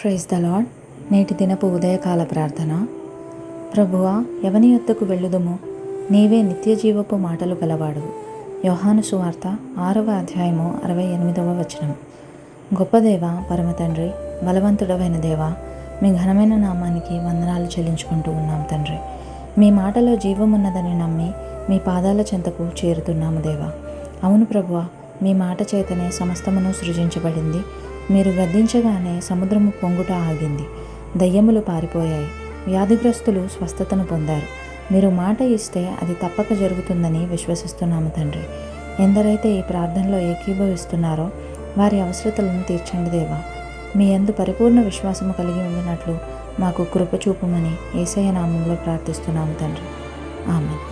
Praise the lord. నేటి దినపు ఉదయకాల ప్రార్థన. ప్రభువా, ఎవని యొద్దకు వెళ్ళుదుము? నీవే నిత్య జీవపు మాటలు గలవాడు. యోహాను సువార్త 6వ అధ్యాయము 68వ వచనం. గొప్ప దేవ, పరమ తండ్రి, బలవంతుడవైన దేవ, మీ ఘనమైన నామానికి వందనాలు చెల్లించుకుంటూ ఉన్నాం తండ్రి. మీ మాటలో జీవమున్నదని నమ్మి మీ పాదాల చెంతకు చేరుతున్నాము దేవా. అవును ప్రభువా, మీ మాట చేతనే సమస్తమును సృజించబడింది. మీరు గద్దించగానే సముద్రము పొంగుట ఆగింది, దయ్యములు పారిపోయాయి, వ్యాధిగ్రస్తులు స్వస్థతను పొందారు. మీరు మాట ఇస్తే అది తప్పక జరుగుతుందని విశ్వసిస్తున్నాము తండ్రి. ఎందరైతే ఈ ప్రార్థనలో ఏకీభవిస్తున్నారో వారి అవసరతలను తీర్చండి దేవా. మీ యందు పరిపూర్ణ విశ్వాసము కలిగి ఉండినట్లు మాకు కృప చూపుమని యేసయ్య నామంలో ప్రార్థిస్తున్నాము తండ్రి. ఆమేన్.